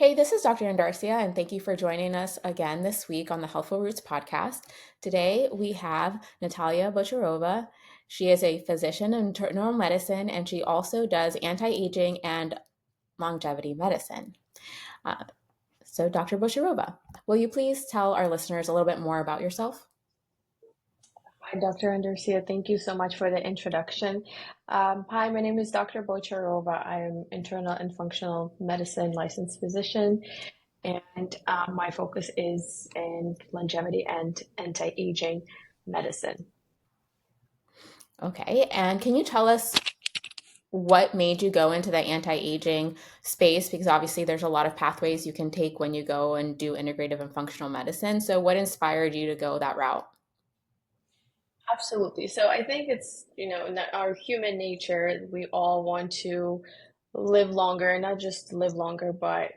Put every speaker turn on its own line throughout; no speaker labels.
Hey, this is Dr. Andarcia, and thank you for joining us again this week on the Healthful Roots podcast. Today we have Natalia Bachurina. She is a physician in internal medicine, and she also does anti-aging and longevity medicine. Uh, so, Dr. Bachurina, will you please tell our listeners a little bit more about yourself?
Hi, Dr. Andarcia. Thank you so much for the introduction. Hi, my name is Dr. Bocharova. I am internal and functional medicine licensed physician, and my focus is in longevity and anti-aging medicine.
Okay, and can you tell us what made you go into the anti-aging space? Because obviously there's a lot of pathways you can take when you go and do integrative and functional medicine. So what inspired you to go that route?
Absolutely. So I think it's, in our human nature, we all want to live longer, not just live longer, but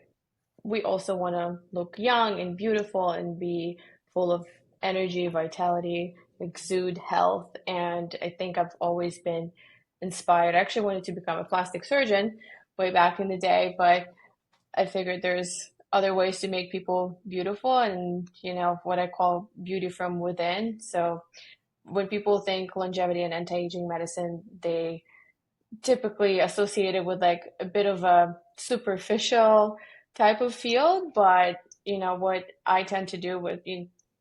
we also want to look young and beautiful and be full of energy, vitality, exude health. And I think I've always been inspired. I actually wanted to become a plastic surgeon way back in the day, but I figured there's other ways to make people beautiful and, what I call beauty from within. So when people think longevity and anti-aging medicine, they typically associated with like a bit of a superficial type of field, but what I tend to do with,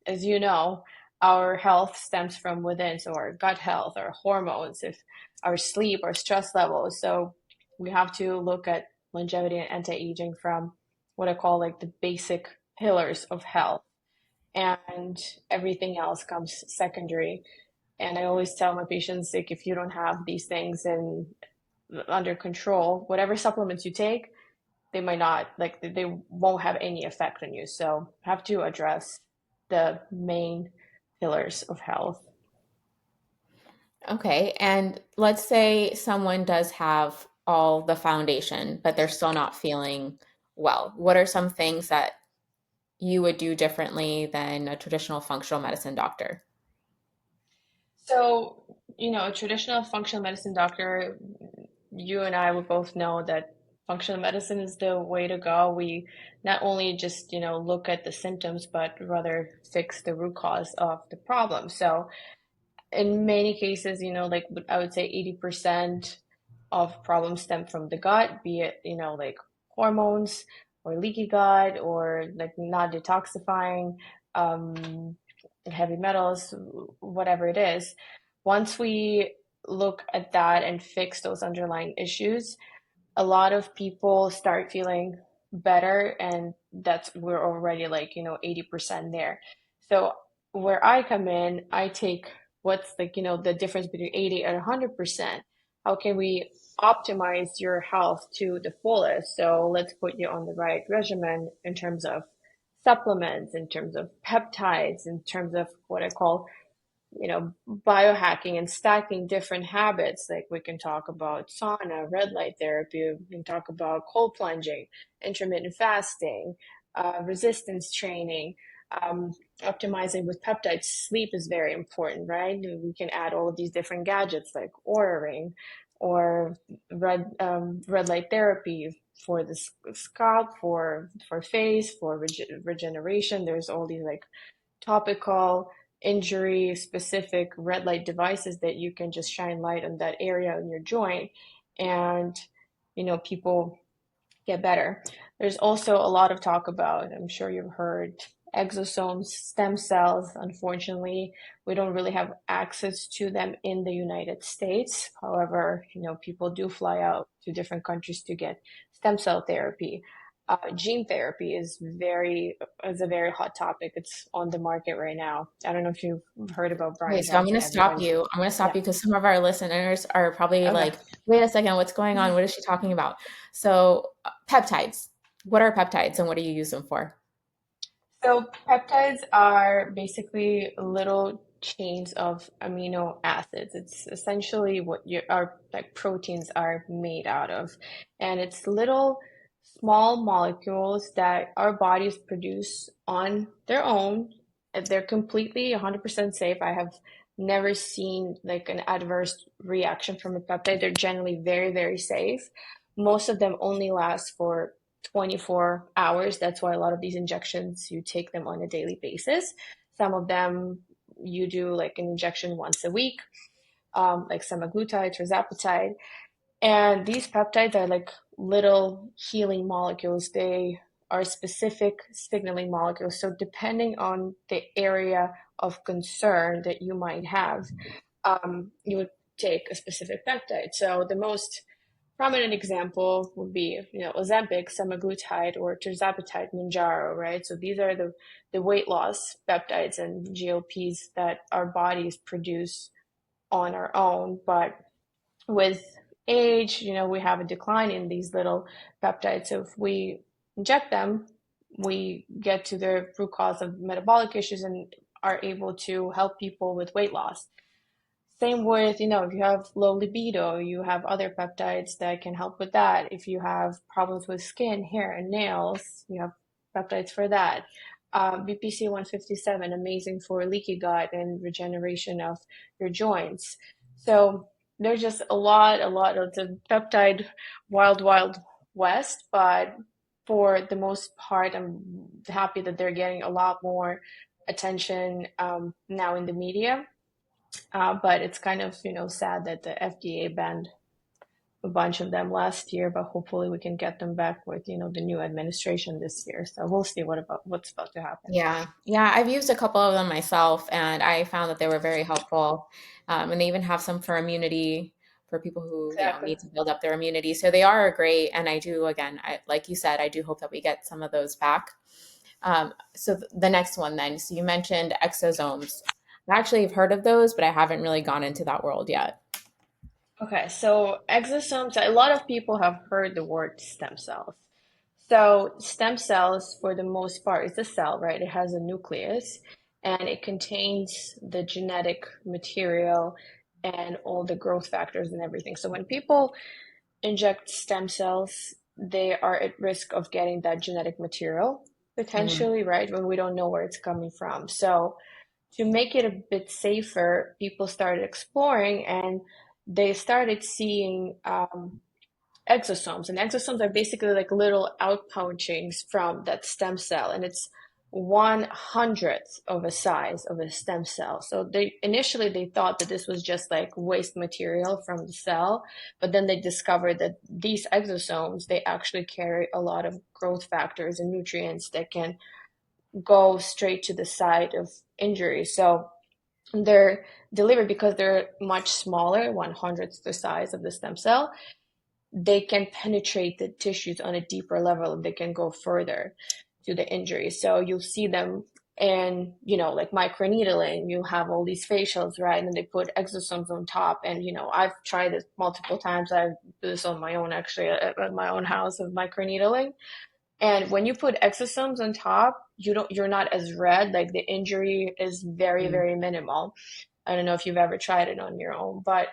as you know, our health stems from within, so our gut health, our hormones, if our sleep, our stress levels. So we have to look at longevity and anti-aging from what I call like the basic pillars of health, and everything else comes secondary. And I always tell my patients, like, if you don't have these things under control, whatever supplements you take, they might not, like, they won't have any effect on you. So have to address the main pillars of health.
Okay, and let's say someone does have all the foundation, but they're still not feeling well. What are some things that you would do differently than a traditional functional medicine doctor?
So, a traditional functional medicine doctor, you and I would both know that functional medicine is the way to go. We not only just, look at the symptoms, but rather fix the root cause of the problem. So, in many cases, like I would say 80% of problems stem from the gut, be it, like hormones or leaky gut or like not detoxifying, um, heavy metals, whatever it is. Once we look at that and fix those underlying issues, a lot of people start feeling better, and we're already like 80% there. So where I come in, I take what's like the difference between 80 and 100%. How can we optimize your health to the fullest? So let's put you on the right regimen in terms of supplements, in terms of peptides, in terms of what I call biohacking and stacking different habits. Like we can talk about sauna, red light therapy, we can talk about cold plunging, intermittent fasting, resistance training, optimizing with peptides. Sleep is very important, right? We can add all of these different gadgets like Oura Ring or red light therapy for the scalp, for face, for regeneration. There's all these like topical injury specific red light devices that you can just shine light on that area in your joint, and people get better. There's also a lot of talk about, I'm sure you've heard, exosomes, stem cells. Unfortunately, we don't really have access to them in the United States. However, people do fly out to different countries to get stem cell therapy. Gene therapy is a very hot topic. It's on the market right now. I don't know if you've heard about
Okay,
Brian
so I'm going to
Johnson.
stop
Everybody,
you. I'm going to stop
yeah.
you because some of our listeners are probably
Okay.
like, wait a second, what's going on? What is she talking about? So, peptides. What are peptides and what do you use them for?
So peptides are basically little chains of amino acids. It's essentially what our like proteins are made out of. And it's little small molecules that our bodies produce on their own. And they're completely 100% safe. I have never seen like an adverse reaction from a peptide. They're generally very, very safe. Most of them only last for 24 hours. That's why a lot of these injections, you take them on a daily basis. Some of them you do like an injection once a week, like semaglutide, tirzepatide. And these peptides are like little healing molecules. They are specific signaling molecules. So depending on the area of concern that you might have, you would take a specific peptide. So the most prominent example would be, Ozempic, semaglutide, or tirzepatide, Mounjaro, right? So these are the weight loss peptides and GLPs that our bodies produce on our own. But with age, we have a decline in these little peptides. So if we inject them, we get to the root cause of metabolic issues and are able to help people with weight loss. Same with, if you have low libido, you have other peptides that can help with that. If you have problems with skin, hair, and nails, you have peptides for that. BPC 157, amazing for leaky gut and regeneration of your joints. So there's just a lot of the peptide wild west, but for the most part, I'm happy that they're getting a lot more attention now in the media. But it's kind of, sad that the FDA banned a bunch of them last year, but hopefully we can get them back with, the new administration this year. So we'll see what's about to happen.
Yeah, yeah, I've used a couple of them myself, and I found that they were very helpful. And they even have some for immunity for people who,
Exactly.
need to build up their immunity. So they are great. And I do, again, like you said, I do hope that we get some of those back. So the next one, then. So you mentioned exosomes. I actually have heard of those, but I haven't really gone into that world yet.
Okay, so exosomes, a lot of people have heard the word stem cells. So stem cells, for the most part, is a cell, right? It has a nucleus and it contains the genetic material and all the growth factors and everything. So when people inject stem cells, they are at risk of getting that genetic material
Mhm.
potentially, right? When we don't know where it's coming from. So to make it a bit safer, people started exploring and they started seeing exosomes. And exosomes are basically like little outpouchings from that stem cell, and it's 1/100th of a size of a stem cell. So they thought that this was just like waste material from the cell, but then they discovered that these exosomes, they actually carry a lot of growth factors and nutrients that can go straight to the site of injury. So they're delivered because they're much smaller, 1/100th the size of the stem cell. They can penetrate the tissues on a deeper level. They can go further to the injury. So you'll see them in, like microneedling. You have all these facials, right? And then they put exosomes on top. And, I've tried this multiple times. I do this on my own, actually, at my own house of microneedling. And when you put exosomes on top, you're not as red. Like the injury is very,
Mm.
very minimal. I don't know if you've ever tried it on your own, but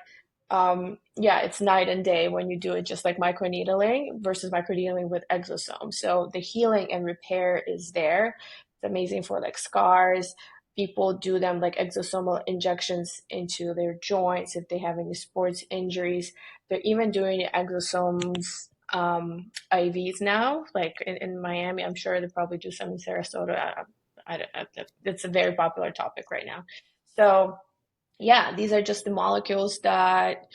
yeah, it's night and day when you do it just like microneedling versus microneedling with exosomes. So the healing and repair is there. It's amazing for like scars. People do them like exosomal injections into their joints if they have any sports injuries. They're even doing exosomes IVs now, like in Miami. I'm sure they probably do some in Sarasota. It's a very popular topic right now. So yeah, these are just the molecules that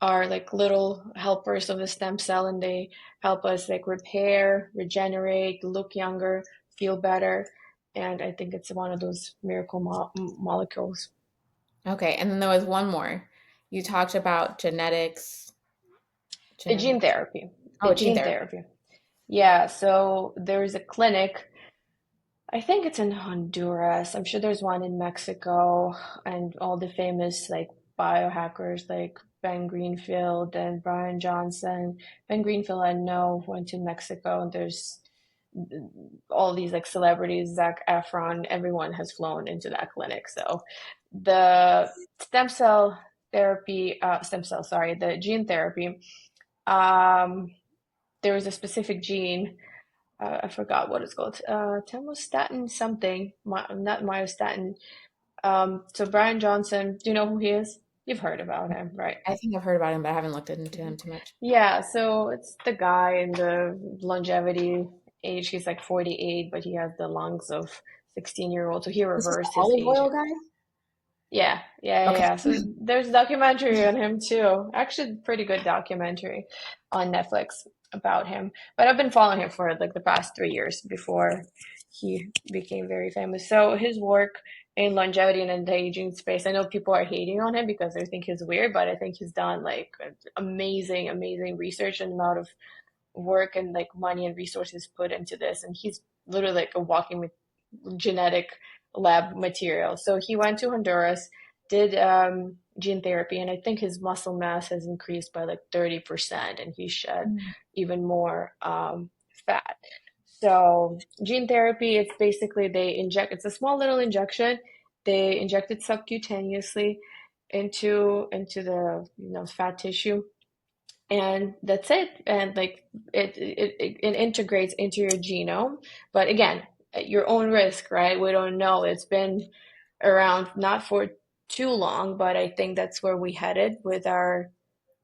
are like little helpers of the stem cell, and they help us like repair, regenerate, look younger, feel better. And I think it's one of those miracle molecules.
Okay, and then there was one more. You talked about genetics.
The gene
Genetics.
therapy. The
Oh, gene
gene
therapy.
therapy. Yeah, so there's a clinic. I think it's in Honduras. I'm sure there's one in Mexico, and all the famous like biohackers like Ben Greenfield and Brian Johnson. Ben Greenfield, I know, went to Mexico, and there's all these like celebrities, Zac Efron, everyone has flown into that clinic. So the sorry, the gene therapy, um, there was a specific gene, I forgot what it's called. Temostatin something, not myostatin. So Brian Johnson, do you know who he is? You've heard about him, right?
I think I've heard about him, but I haven't looked into him too much.
Yeah, so it's the guy in the longevity age. He's like 48, but he has the lungs of 16-year-old. So he
This is the
reversed his
olive
age.
oil guy?
Yeah, yeah, yeah,
Okay.
yeah. So there's a documentary on him too. Actually, pretty good documentary on Netflix about him. But I've been following him for like the past 3 years before he became very famous. So his work in longevity and anti-aging space, I know people are hating on him because they think he's weird, but I think he's done like amazing, amazing research and amount of work and like money and resources put into this. And he's literally like a walking genetic lab material. So he went to Honduras, did gene therapy, and I think his muscle mass has increased by like 30%, and he shed
Mm.
even more fat. So gene therapy, it's basically they inject, it's a small little injection. They inject it subcutaneously into the fat tissue, and that's it. And like it integrates into your genome, but again, at your own risk, right? We don't know. It's been around not for too long, but I think that's where we headed with our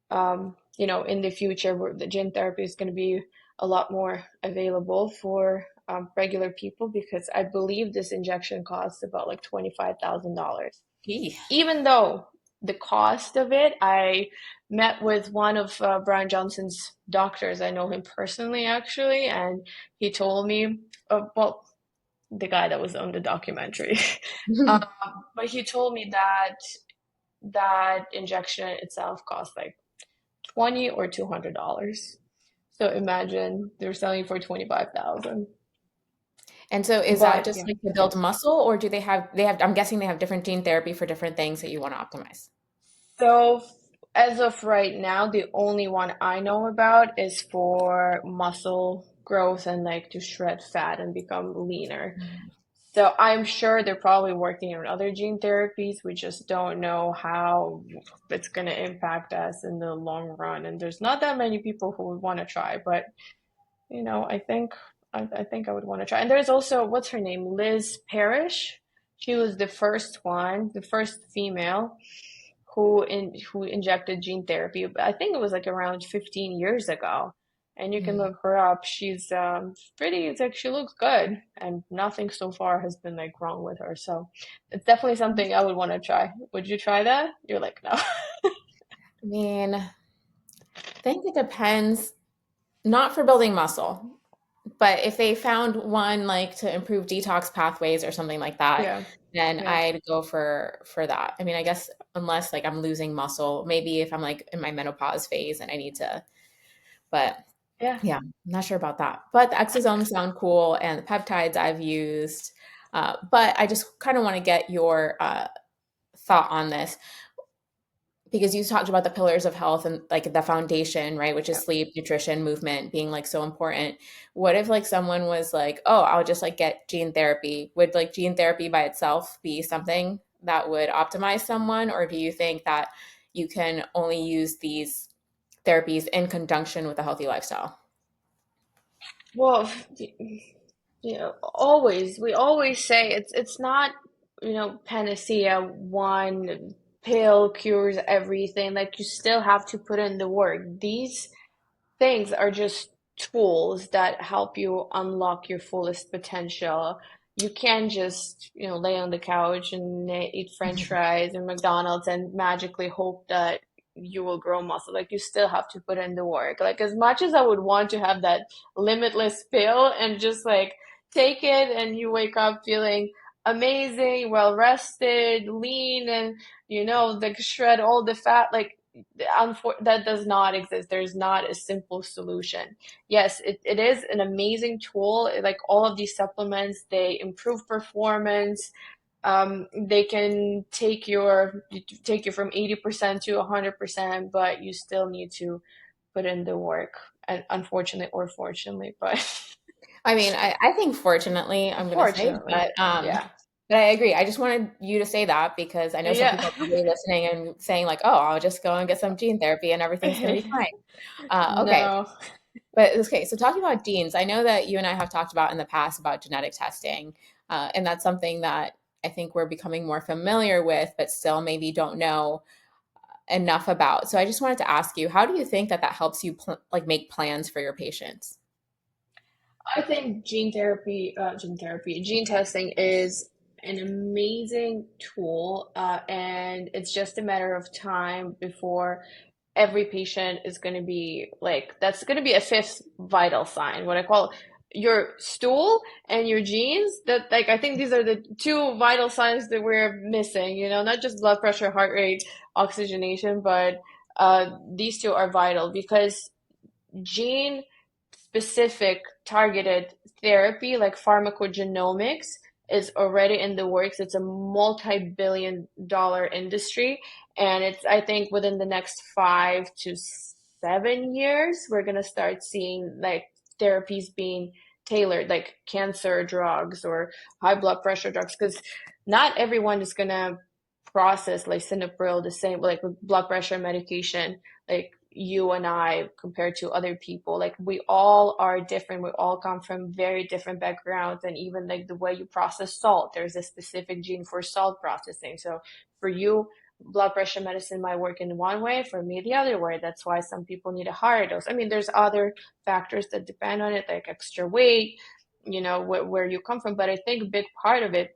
in the future where the gene therapy is going to be a lot more available for regular people, because I believe this injection costs about like $25,000.
Gee.
Even though the cost of it, I met with one of Brian Johnson's doctors. I know him personally, actually, and he told me, well, the guy that was on the documentary, um, but he told me that that injection itself costs like 20 or $200. So imagine they're selling for 25,000.
And so is that
But
just
yeah.
like to build muscle, or do they have I'm guessing they have different gene therapy for different things that you want to optimize.
So as of right now, the only one I know about is for muscle growth and like to shred fat and become leaner. So I'm sure they're probably working on other gene therapies. We just don't know how it's going to impact us in the long run. And there's not that many people who would want to try, but I think I would want to try. And there's also, what's her name? Liz Parrish. She was the first one, the first female who injected gene therapy. I think it was like around 15 years ago. And you can
Mm.
look her up. She's pretty, it's like she looks good, and nothing so far has been like wrong with her. So it's definitely something I would want to try. Would you try that? You're like, no.
I mean, I think it depends, not for building muscle, but if they found one like to improve detox pathways or something like that,
Yeah.
then
Yeah.
I'd go for that. I mean, I guess unless like I'm losing muscle, maybe if I'm like in my menopause phase and I need to, but
Yeah.
yeah, I'm not sure about that. But the exosomes sound cool, and the peptides I've used. But I just kind of want to get your thought on this, because you talked about the pillars of health and like the foundation, right? Which is
Yeah.
sleep, nutrition, movement being like so important. What if like someone was like, oh, I'll just like get gene therapy? Would like gene therapy by itself be something that would optimize someone? Or do you think that you can only use these therapies in conjunction with a healthy lifestyle?
Well, always we always say it's not, panacea, one pill cures everything. Like you still have to put in the work. These things are just tools that help you unlock your fullest potential. You can't just, lay on the couch and eat French fries and McDonald's and magically hope that you will grow muscle. Like you still have to put in the work. Like as much as I would want to have that limitless pill and just like take it and you wake up feeling amazing, well rested, lean, and like shred all the fat, like that does not exist. There's not a simple solution. Yes, it is an amazing tool. Like all of these supplements, they improve performance. They can take you from 80% to 100%, but you still need to put in the work. And unfortunately or fortunately, but
I mean, I think fortunately, I'm gonna say,
fortunately, yeah,
but I agree. I just wanted you to say that because I know some
yeah,
people are probably listening and saying like, "Oh, I'll just go and get some gene therapy and everything's gonna be fine." Okay,
no,
but okay. So talking about genes, I know that you and I have talked about in the past about genetic testing, and that's something that I think we're becoming more familiar with, but still maybe don't know. enough about. So I just wanted to ask you, how do you think that that helps you like make plans for your patients?
I think gene testing is an amazing tool, and it's just a matter of time before every patient is going to be like, that's going to be a fifth vital sign, what I call your stool and your genes. That, like, I think these are the two vital signs that we're missing, not just blood pressure, heart rate, oxygenation, but these two are vital because gene specific targeted therapy like pharmacogenomics is already in the works. It's a multi-billion dollar industry. And it's, I think, within the next 5 to 7 years, we're going to start seeing like therapies being tailored, like cancer drugs or high blood pressure drugs, because not everyone is going to process lisinopril the same, like with blood pressure medication, like you and I compared to other people. Like we all are different. We all come from very different backgrounds. And even like the way you process salt, there's a specific gene for salt processing. So for you, blood pressure medicine might work in one way, for me the other way. That's why some people need a higher dose. I mean, there's other factors that depend on it, like extra weight, where you come from. But I think a big part of it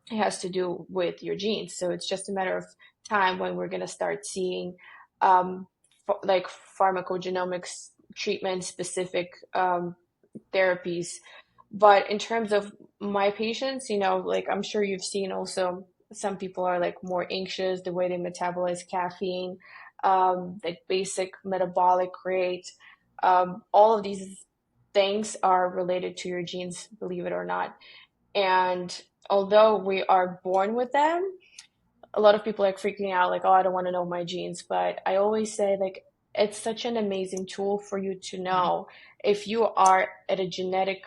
has to do with your genes. So it's just a matter of time when we're going to start seeing um, like pharmacogenomics treatment specific therapies. But in terms of my patients, like I'm sure you've seen also, some people are like more anxious, the way they metabolize caffeine, like basic metabolic rate. All of these things are related to your genes, believe it or not. And although we are born with them, a lot of people are freaking out, like, oh, I don't want to know my genes. But I always say, like, it's such an amazing tool for you to know if you are at a genetic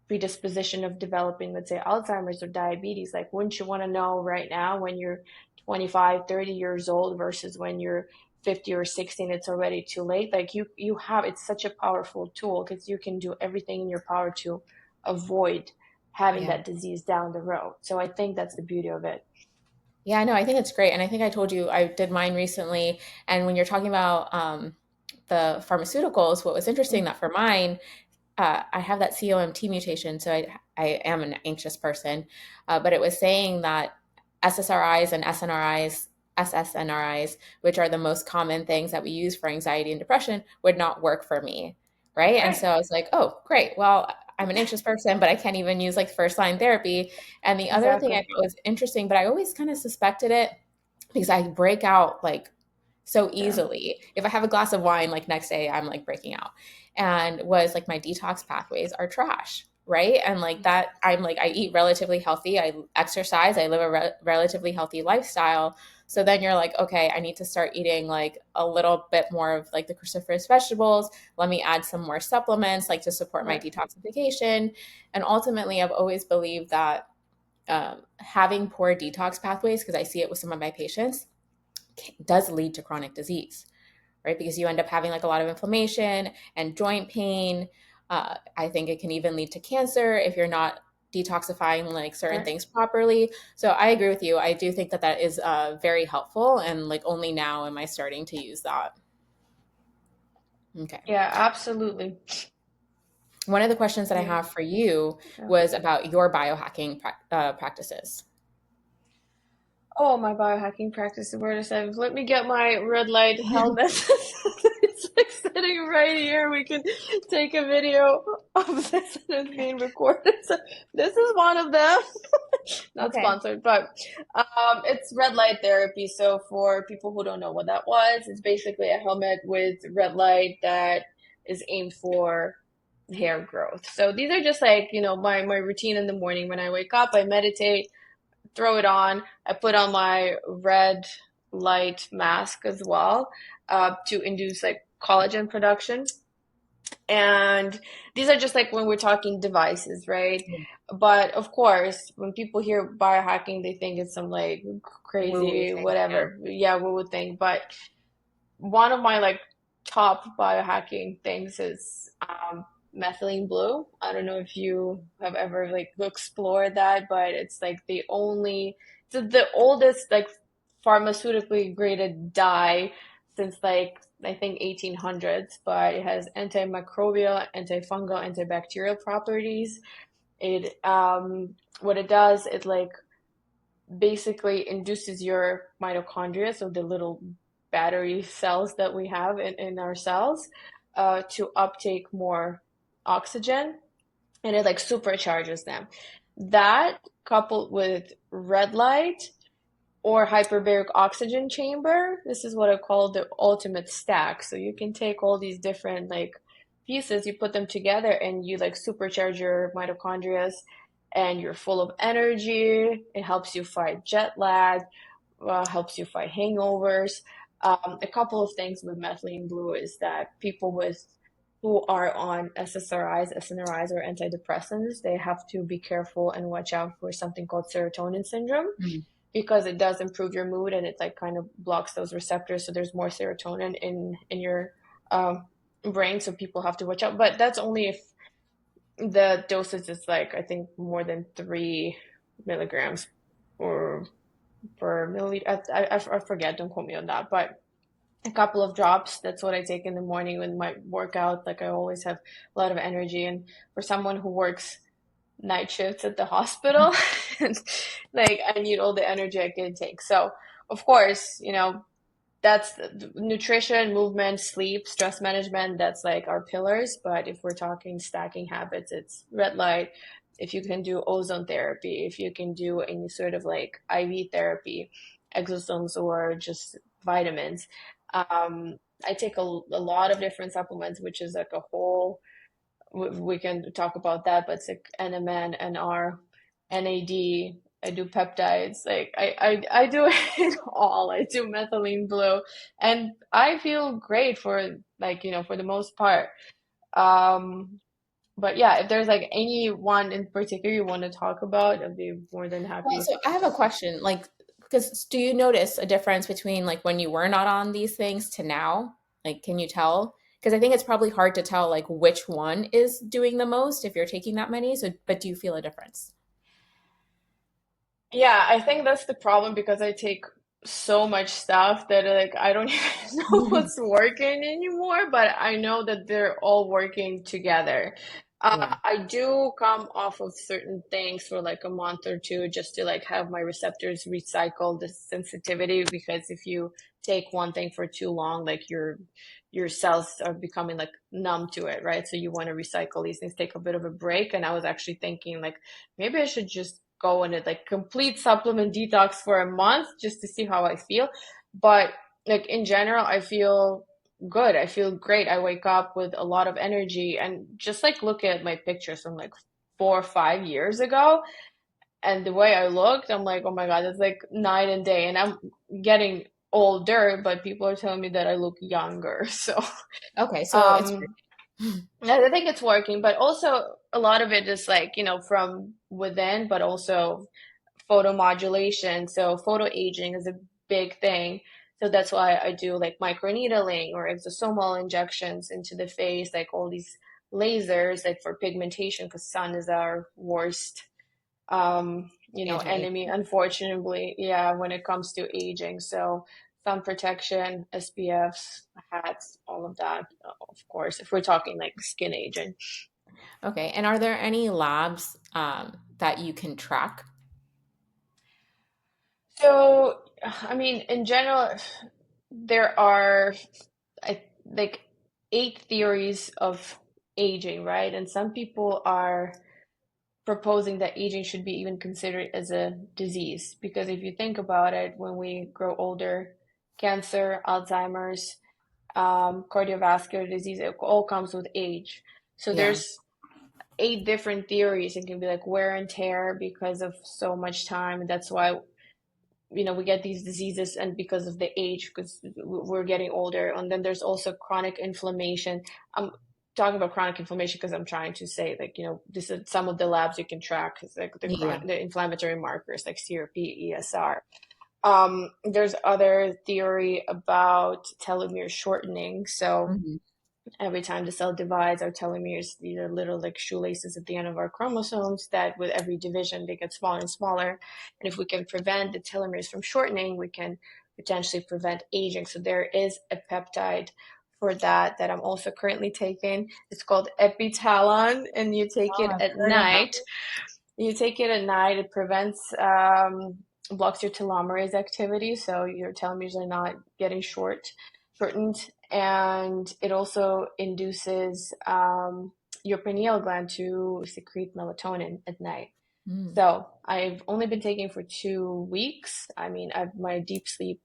predisposition of developing, let's say, Alzheimer's or diabetes. Like, wouldn't you want to know right now when you're 25, 30 years old versus when you're 50 or 60 and it's already too late? Like, you have, it's such a powerful tool because you can do everything in your power to avoid having
Yeah.
that disease down the road. So I think that's the beauty of it.
Yeah, no, I think it's great. And I think I told you I did mine recently. And when you're talking about the pharmaceuticals, what was interesting that for mine, I have that COMT mutation, so I am an anxious person. But it was saying that SSRIs and SSNRIs, which are the most common things that we use for anxiety and depression, would not work for me. Right. And
Right.
so I was like, oh, great. Well, I'm an anxious person, but I can't even use like first line therapy. And the other thing I
Exactly.
thought was interesting, but I always kind of suspected it because I break out like so
Yeah.
easily. If I have a glass of wine, like next day, I'm like breaking out. And was like my detox pathways are trash, right? And like that, I'm like, I eat relatively healthy, I exercise, I live a relatively healthy lifestyle. So then you're like, okay, I need to start eating like a little bit more of like the cruciferous vegetables. Let me add some more supplements, like to support my
Right.
detoxification. And ultimately, I've always believed that having poor detox pathways, because I see it with some of my patients, does lead to chronic disease, right? Because you end up having like a lot of inflammation and joint pain. I think it can even lead to cancer if you're not detoxifying like certain
Right.
things properly. So I agree with you. I do think that that is very helpful. And like only now am I starting to use that. Okay.
Yeah, absolutely.
One of the questions that I
Yeah.
have for you
Yeah.
was about your biohacking practices.
Oh, my biohacking practice awareness. Let me get my red light helmet. It's like sitting right here. We can take a video of this and it's being recorded. So this is one of them. Not
Okay.
sponsored, but it's red light therapy. So for people who don't know what that was, it's basically a helmet with red light that is aimed for hair growth. So these are just like, my routine in the morning when I wake up. I meditate, throw it on. I put on my red light mask as well, to induce like collagen production. And these are just like when we're talking devices, right? But of course, when people hear biohacking, they think it's some like
Woo woo
crazy,
thing. Yeah.
whatever, yeah, we would think. But one of my like top biohacking things is methylene blue. I don't know if you have ever like explored that, but it's like the oldest like pharmaceutically graded dye since like I think 1800s, but it has antimicrobial, antifungal, antibacterial properties. It what it does, it like basically induces your mitochondria, so the little battery cells that we have in our cells, to uptake more oxygen, and it like supercharges them. That coupled with red light or hyperbaric oxygen chamber. This is what I call the ultimate stack. So you can take all these different like pieces, you put them together, and you like supercharge your mitochondria, and you're full of energy. It helps you fight jet lag, helps you fight hangovers. A couple of things with methylene blue is that people with who are on SNRIs or antidepressants, they have to be careful and watch out for something called serotonin syndrome,
Mm.
because it does improve your mood and it like kind of blocks those receptors. So there's more serotonin in your um, brain. So people have to watch out. But that's only if the dosage is like I think more than 3 milligrams or per milliliter. I forget. Don't quote me on that. But a couple of drops. That's what I take in the morning with my workout. Like I always have a lot of energy. And for someone who works night shifts at the hospital, and like I need all the energy I can take. So of course, that's nutrition, movement, sleep, stress management. That's like our pillars. But if we're talking stacking habits, it's red light. If you can do ozone therapy, if you can do any sort of like IV therapy, exosomes, or just vitamins. I take a lot of different supplements, which is like a whole, we can talk about that, but it's like NMN, NR, NAD. I do peptides. Like I do it all. I do methylene blue, and I feel great for like, for the most part. Um, but yeah, if there's like any one in particular you want to talk about, I'd be more than
Well,
happy.
so I have a question, like, because do you notice a difference between like when you were not on these things to now? Like, can you tell? Because I think it's probably hard to tell like which one is doing the most if you're taking that many. So, but do you feel a difference?
Yeah, I think that's the problem because I take so much stuff that like I don't even know what's working anymore, but I know that they're all working together.
Yeah.
I do come off of certain things for like a month or two just to like have my receptors recycle the sensitivity, because if you take one thing for too long, like your cells are becoming like numb to it, right? So you want to recycle these things, take a bit of a break. And I was actually thinking like maybe I should just go on a like complete supplement detox for a month just to see how I feel. But like in general, I feel good. I feel great. I wake up with a lot of energy, and just like look at my pictures from like 4 or 5 years ago and the way I looked, I'm like, oh my God, it's like night and day. And I'm getting older, but people are telling me that I look younger. So
Okay, so it's
um I think it's working, but also a lot of it is like, from within, but also photomodulation. So photo aging is a big thing. So that's why I do like microneedling or exosomal injections into the face, like all these lasers, like for pigmentation, because sun is our worst, enemy,
anti-aging.
unfortunately. Yeah, when it comes to aging. So sun protection, SPFs, hats, all of that, of course, if we're talking like skin aging.
Okay, and are there any labs that you can track?
So, I mean, in general, there are like 8 theories of aging, right? And some people are proposing that aging should be even considered as a disease, because if you think about it, when we grow older, cancer, Alzheimer's, cardiovascular disease, it all comes with age. So
Yeah.
there's 8 different theories. It can be like wear and tear because of so much time. That's why we get these diseases, and because of the age, because we're getting older. And then there's also chronic inflammation. I'm talking about chronic inflammation because I'm trying to say like, this is some of the labs you can track, is like
Yeah.
the inflammatory markers like CRP, ESR. There's other theory about telomere shortening. So
Mhm.
Every time the cell divides, our telomeres, these are little like shoelaces at the end of our chromosomes that with every division they get smaller and smaller. And if we can prevent the telomeres from shortening, we can potentially prevent aging. So there is a peptide for that I'm also currently taking. It's called epitalon, and you take
Oh,
it
I've
at
heard of that.
night. You take it at night. It prevents, blocks your telomerase activity, so your telomeres are not getting shortened, and it also induces your pineal gland to secrete melatonin at night.
Mm.
So I've only been taking for 2 weeks. I mean, my deep sleep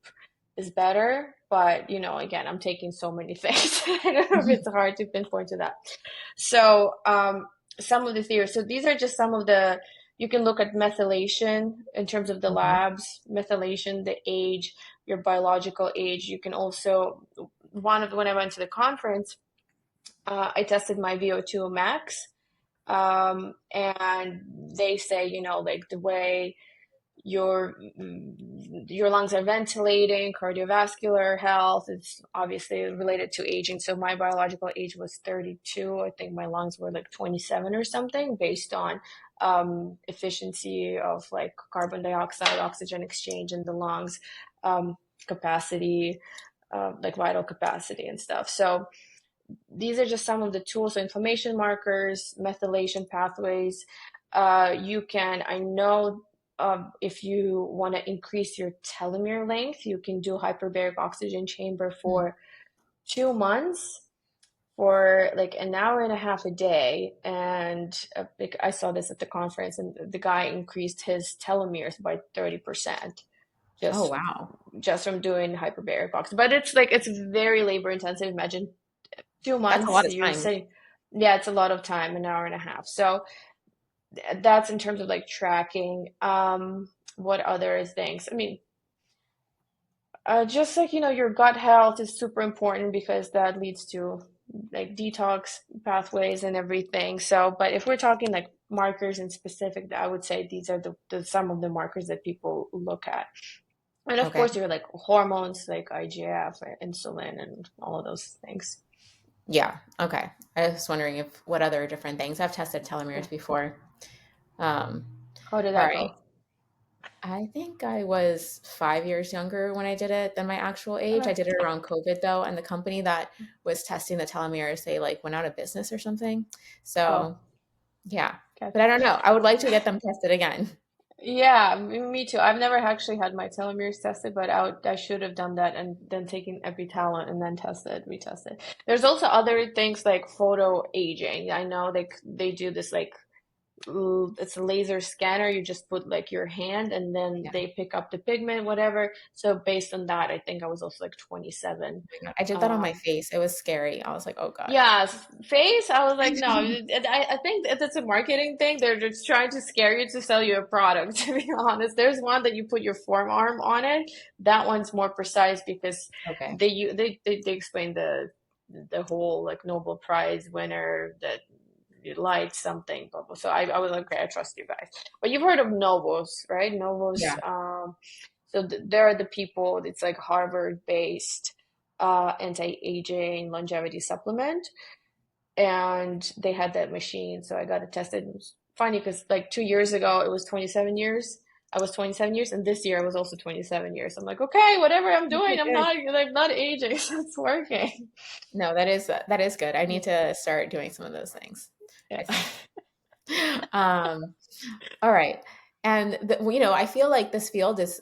is better, but again, I'm taking so many things. I don't know if it's hard to pinpoint to that. So, some of the theories. So these are just some of the. You can look at methylation in terms of the
Okay.
labs, methylation, the age, your biological age. You can also when I went to the conference, I tested my VO2 max, and they say, like the way your your lungs are ventilating, cardiovascular health, it's obviously related to aging. So my biological age was 32. I think my lungs were like 27 or something, based on efficiency of like carbon dioxide oxygen exchange in the lungs, capacity, like vital capacity and stuff. So these are just some of the tools. So inflammation markers, methylation pathways. I know, if you want to increase your telomere length, you can do hyperbaric oxygen chamber
Mm.
for 2 months for like an hour and a half a day. And like, I saw this at the conference, and the guy increased his telomeres by 30%
Oh,
just
wow.
just from doing hyperbaric oxygen. But it's very labor intensive. Imagine two
That's a
months
lot of
you're
time.
saying, yeah, it's a lot of time, an hour and a half. So that's in terms of like tracking. What other things? I mean, just like, your gut health is super important, because that leads to like detox pathways and everything. So, but if we're talking like markers in specific, I would say these are the some of the markers that people look at. And of
Okay.
course, you're like hormones like IGF, insulin, and all of those things.
Yeah. Okay. I was wondering if what other different things. I've tested telomeres before. Um,
How did
all
that
right.
go?
I think I was 5 years younger when I did it than my actual age.
Okay.
I did it around COVID though, and the company that was testing the telomeres, they like went out of business or something.
Oh,
So yeah,
okay.
but I don't know. I would like to get them tested again.
Yeah, me too. I've never actually had my telomeres tested, but I should have done that and then taken epitalon and then retested. There's also other things like photo aging. I know they do this like, it's a laser scanner. You just put like your hand, and then
Yeah.
they pick up the pigment, whatever. So based on that, I think I was also like 27.
Oh my God. I did that on my
Um,
face. It was scary. I was like, oh God.
Yeah, face. I was like, no. I think it's a marketing thing. They're just trying to scare you to sell you a product. To be honest, there's one that you put your forearm on it. That one's more precise, because
Okay.
they explain the whole like Nobel Prize winner that you light something. Blah, blah. So I was like, okay, I trust you guys. But you've heard of Novos, right? Novos.
Yeah.
So there are the people. It's like Harvard based anti-aging longevity supplement, and they had that machine, so I got it tested. It was funny because like 2 years ago it was 27 years. I was 27 years, and this year I was also 27 years. I'm like, okay, whatever I'm doing,
Okay, good.
I'm not aging, so it's working.
No, that is good. I need to start doing some of those things,
Yeah.
I think. All right. And I feel like this field is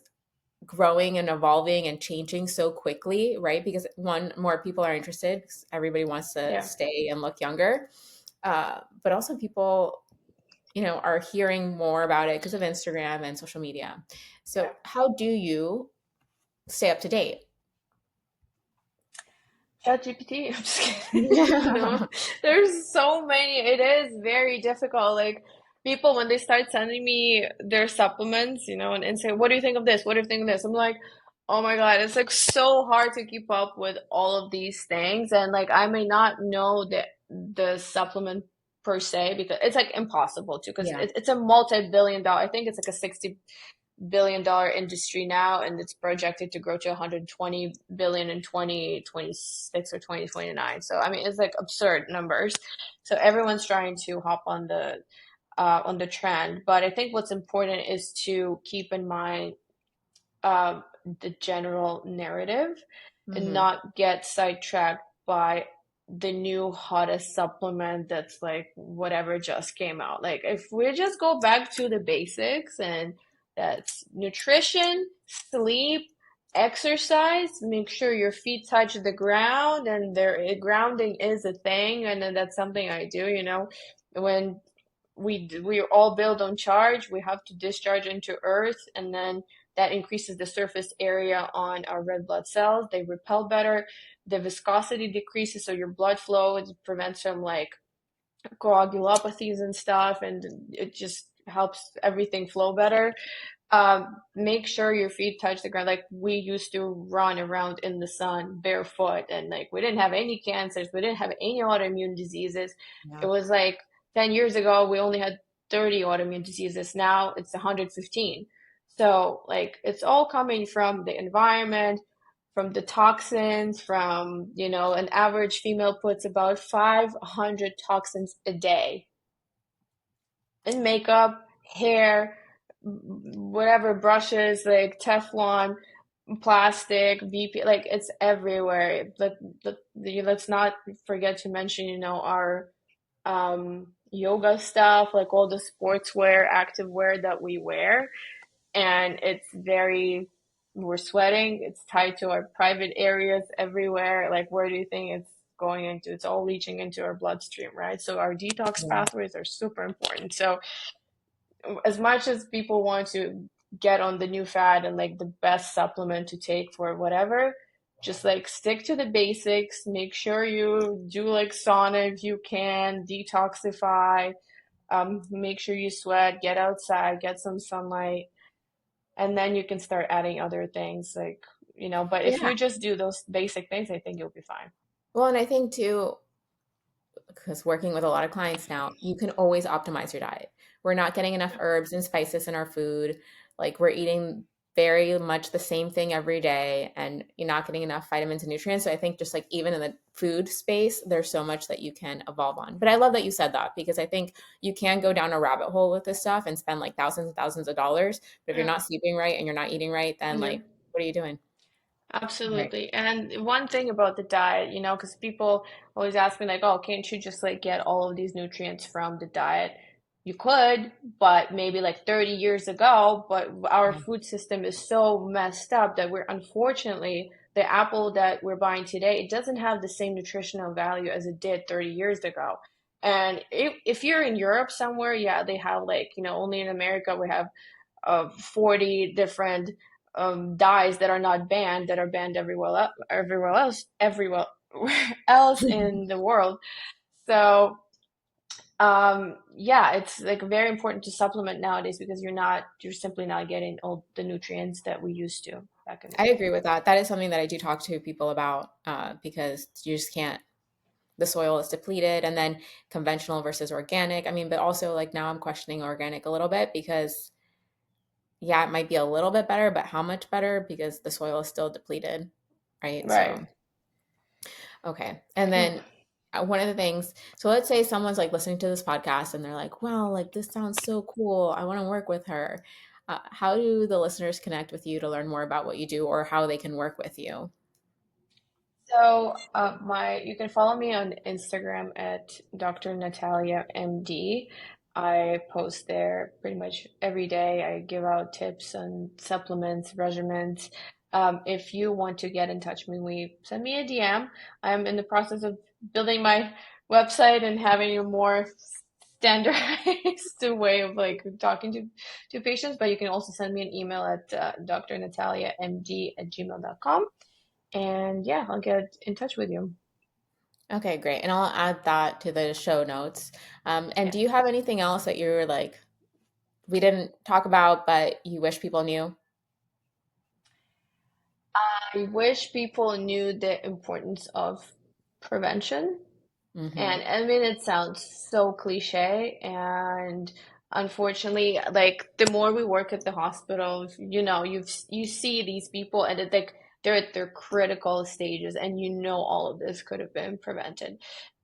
growing and evolving and changing so quickly, right? Because one, more people are interested 'cause everybody wants to
Yeah.
stay and look younger. But also people, are hearing more about it because of Instagram and social media.
Yeah.
So how do you stay up to date?
ChatGPT. I'm just kidding. No,
Yeah.
there's so many. It is very difficult. Like, people, when they start sending me their supplements, and say, "What do you think of this? What do you think of this?" I'm like, "Oh my God, it's like so hard to keep up with all of these things." And like, I may not know the supplement per se, because it's like impossible to, because
Yeah.
it's a multi-billion dollar. I think it's like a billion industry now, and it's projected to grow to 120 billion in 2026 or 2029. So I mean, it's like absurd numbers. So everyone's trying to hop on the trend. But I think what's important is to keep in mind uh, the general narrative and
Hmm.
not get sidetracked by the new hottest supplement that's like whatever just came out. Like if we just go back to the basics, and that's nutrition, sleep, exercise, make sure your feet touch the ground, and there grounding is a thing, and then that's something I do, when we all build on charge, we have to discharge into earth, and then that increases the surface area on our red blood cells. They repel better. The viscosity decreases, so your blood flow, it prevents from like coagulopathies and stuff, and it just helps everything flow better. Make sure your feet touch the ground. Like we used to run around in the sun barefoot, and like we didn't have any cancers, we didn't have any autoimmune diseases. It
Yeah.
was like 10 years ago, we only had 30 autoimmune diseases. Now it's 115. So, like, it's all coming from the environment, from the toxins, from, an average female puts about 500 toxins a day in makeup, hair, whatever, brushes, like Teflon, plastic, BP, like it's everywhere. Let's not forget to mention, our yoga stuff, like all the sportswear, activewear that we wear. And we're sweating, it's tied to our private areas everywhere. Like, where do you think it's going into? It's all leaching into our bloodstream, right? So, our detox
Yeah.
pathways are super important. So, as much as people want to get on the new fad and like the best supplement to take for whatever, just like stick to the basics. Make sure you do like sauna if you can, detoxify, make sure you sweat, get outside, get some sunlight, and then you can start adding other things like, but if
Yeah.
you just do those basic things, I think you'll be fine.
Well, and I think too, because working with a lot of clients now, you can always optimize your diet. We're not getting enough
Yeah.
herbs and spices in our food. Like we're eating very much the same thing every day, and you're not getting enough vitamins and nutrients. So I think just like even in the food space, there's so much that you can evolve on. But I love that you said that, because I think you can go down a rabbit hole with this stuff and spend like thousands and thousands of dollars. But if you're
Yeah.
not sleeping right and you're not eating right, then
Yeah.
like, what are you doing? Right.
Absolutely. And one thing about the diet, because people always ask me like, "Oh, can't you just like get all of these nutrients from the diet?" You could, but maybe like 30 years ago, but our
Yeah.
food system is so messed up that we're unfortunately the apple that we're buying today, it doesn't have the same nutritional value as it did 30 years ago. And if you're in Europe somewhere, yeah, they have like, only in America we have 40 different dyes that are not banned, that are banned everywhere else in the world. So yeah, it's like very important to supplement nowadays because you're simply not getting all the nutrients that we used to back in the
I
day.
agree with that. That is something that I do talk to people about, because you just can't, the soil is depleted, and then conventional versus organic. I mean, but also like now I'm questioning organic a little bit, because yeah, it might be a little bit better, but how much better? Because the soil is still depleted, right?
Right.
So, okay. And then one of the things, so let's say someone's like listening to this podcast and they're like, wow, like this sounds so cool. I want to work with her. How do the listeners connect with you to learn more about what you do, or how they can work with you?
So, you can follow me on Instagram at Dr. Natalia MD. I post there pretty much every day. I give out tips on supplements, regimens. If you want to get in touch with me, send me a DM. I'm in the process of building my website and having a more standardized way of like talking to patients, but you can also send me an email at drnataliamd@gmail.com. And yeah, I'll get in touch with you.
Okay, great. And I'll add that to the show notes. And
Yeah.
do you have anything else that you're like, we didn't talk about, but you wish people knew?
I wish people knew the importance of prevention.
Hmm.
And I mean, it sounds so cliche, and unfortunately, like the more we work at the hospital, you see these people and it's like they're at their critical stages, and all of this could have been prevented.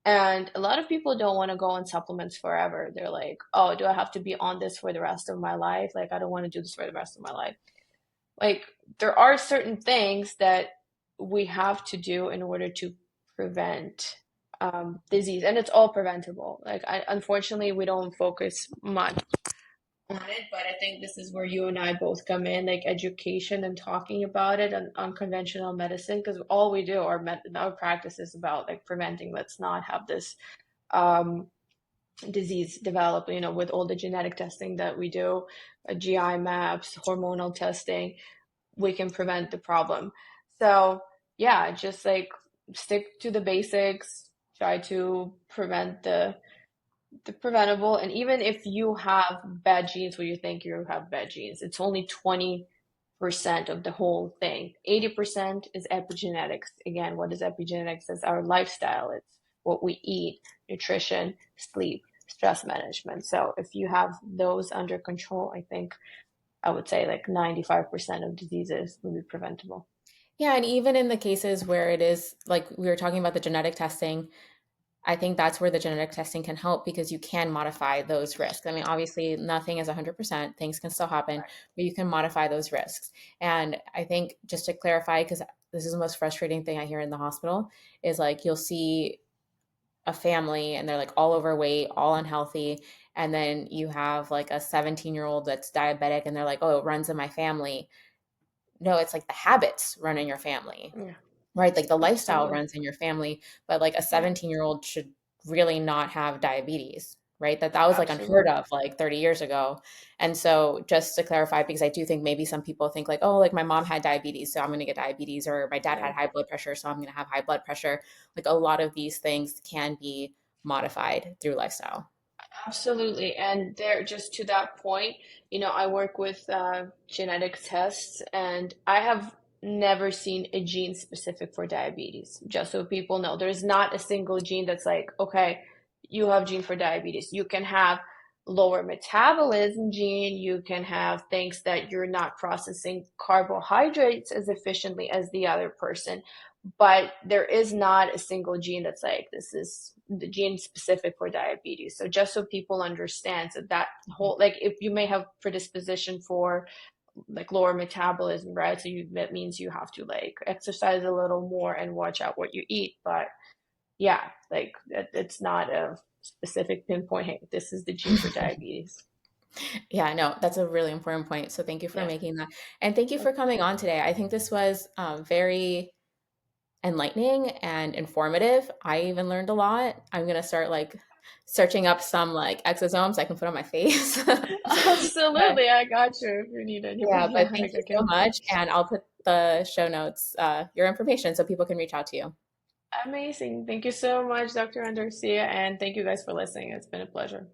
And a lot of people don't want to go on supplements forever. They're like, oh, do I have to be on this for the rest of my life? Like, I don't want to do this for the rest of my life. Like, there are certain things that we have to do in order to prevent disease, and it's all preventable. Like, unfortunately, we don't focus much on it, but I think this is where you and I both come in, like education and talking about it on conventional medicine, because all we do, our practice is about like preventing. Let's not have this um, disease develop, with all the genetic testing that we do, GI maps, hormonal testing, we can prevent the problem. So, yeah, just like stick to the basics, try to prevent the preventable. And even if you have bad genes where you think you have bad genes, it's only 20% of the whole thing. 80% is epigenetics. Again, what is epigenetics? It's our lifestyle. It's what we eat, nutrition, sleep, stress management. So if you have those under control, I think I would say like 95% of diseases will be preventable.
Yeah, and even in the cases where it is like we were talking about the genetic testing, I think that's where the genetic testing can help because you can modify those risks. I mean, obviously, nothing is 100%, things can still happen, but you can modify those risks. And I think just to clarify, because this is the most frustrating thing I hear in the hospital, is like you'll see a family and they're like all overweight, all unhealthy. And then you have like a 17-year-old that's diabetic and they're like, oh, it runs in my family. No, it's like the habits run in your family,
Yeah,
right? Like the lifestyle
absolutely.
runs in your family, but like a
Yeah,
17-year-old should really not have diabetes, right? That was like unheard
absolutely.
of like 30 years ago. And so just to clarify, because I do think maybe some people think like, oh, like my mom had diabetes, so I'm going to get diabetes, or my dad
Yeah.
had high blood pressure, so I'm going to have high blood pressure. Like a lot of these things can be modified through lifestyle.
Absolutely. And there, just to that point, I work with genetic tests, and I have never seen a gene specific for diabetes, just so people know. There's not a single gene that's like, okay, you have gene for diabetes. You can have lower metabolism gene, you can have things that you're not processing carbohydrates as efficiently as the other person, but there is not a single gene that's like this is the gene specific for diabetes. So just so people understand, so that whole, like, if you may have predisposition for like lower metabolism, right? So that means you have to like exercise a little more and watch out what you eat. But yeah, like it's not a specific pinpoint, hey, this is the gene for diabetes.
Yeah, no, that's a really important point. So thank you for
Yeah.
making that. And thank you for coming on today. I think this was very enlightening and informative. I even learned a lot. I'm gonna start like searching up some like exosomes I can put on my face. But
Absolutely, I got you if you need
yeah,
anybody.
but
Yeah,
thank
I
you so
can.
much, and I'll put the show notes, your information, so people can reach out to you.
Amazing. Thank you so much, Dr. Andarcia, and thank you guys for listening. It's been a pleasure.